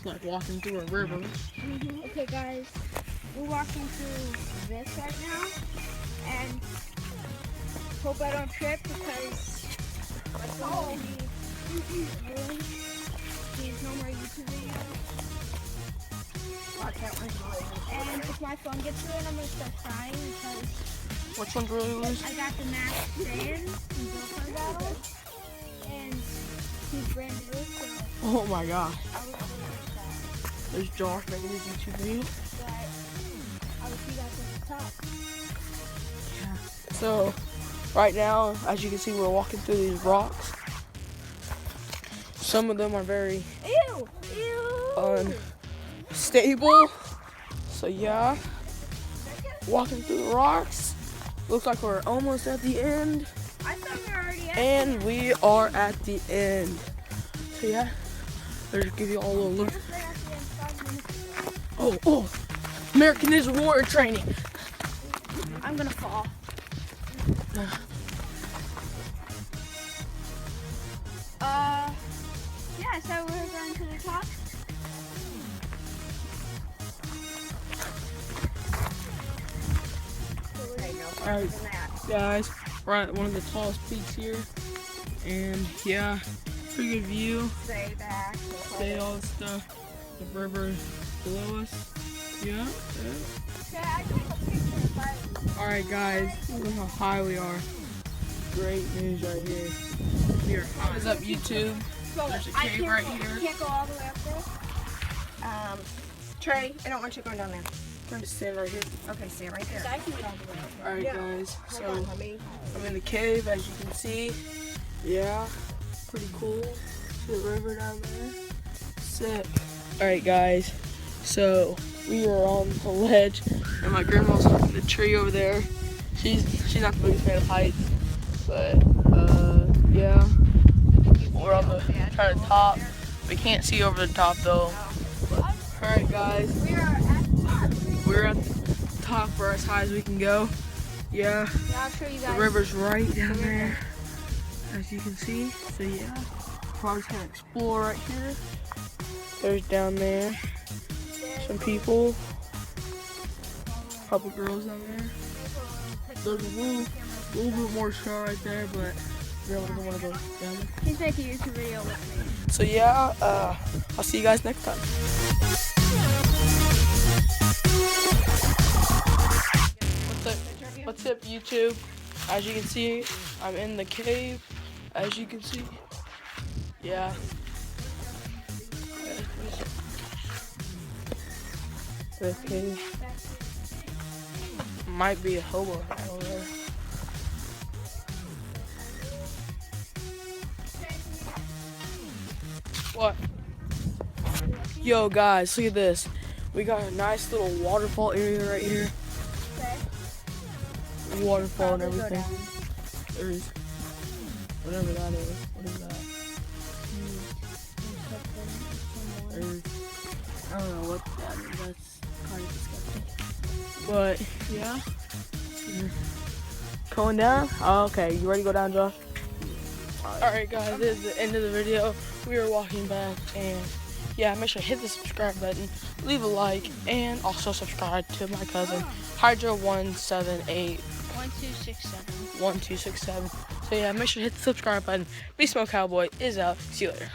like walking through a river. Okay, guys, we're walking through this right now, and hope I don't trip because my phone will be ruined. There's no more YouTube videos. And if my phone gets ruined, I'm gonna start crying because Which one's really loose? I got the Max Sand from Girlfriend Battle, and he's brand new, so Oh my gosh. I was really sad. There's Josh making his YouTube video. But I will see you guys at the top. So, right now, as you can see, we're walking through these rocks. Some of them are very Ew! Ew! unstable. So yeah, walking through the rocks. Looks like we're almost at the end. I thought we were already at And we are at the end. So yeah, I'll just give you all a little look. Oh, American Ninja Warrior training. I'm gonna fall. Yeah, so we're going to the top. Alright, guys, we're at one of the tallest peaks here. And yeah, pretty good view. Say all the stuff. The river below us. Yeah. Alright guys, look how high we are. Great news right here. We are high. What's up YouTube? There's a cave right here. Can't go all the way up there. Trey, I don't want you going down there. Just stand right here. Okay, stay right there. I can go all the way up. Alright guys, Hold so on, honey. I'm in the cave as you can see. Yeah, pretty cool. See the river down there. Sick. Alright guys, so we are on the ledge and my grandma's up in the tree over there. She's not the biggest fan of heights, but yeah. We're on the kind of top. We can't see over the top though. Alright guys, we're at the top. We're as high as we can go. Yeah. I'll show you The guys. river's right down there, as you can see. So yeah, probably just gonna explore right here. There's down there some people, couple girls down there. There's a little bit more snow right there, but yeah, we don't want to go down there. He's making a YouTube video with me. So yeah, I'll see you guys next time. What's up YouTube? As you can see, I'm in the cave. As you can see, yeah. The cave might be a hobo over there. What? Yo guys, look at this. We got a nice little waterfall area right here. Waterfall and everything. There's whatever that is. What is that? I don't know what that is. That's kind of disgusting. But yeah. Going down? Oh, okay, you ready to go down, Josh? Alright guys, this is the end of the video. We are walking back and yeah, make sure to hit the subscribe button, leave a like, and also subscribe to my cousin Hydra178 1267. 1267. So yeah, make sure to hit the subscribe button. Beast Mode Cowboy is out. See you later.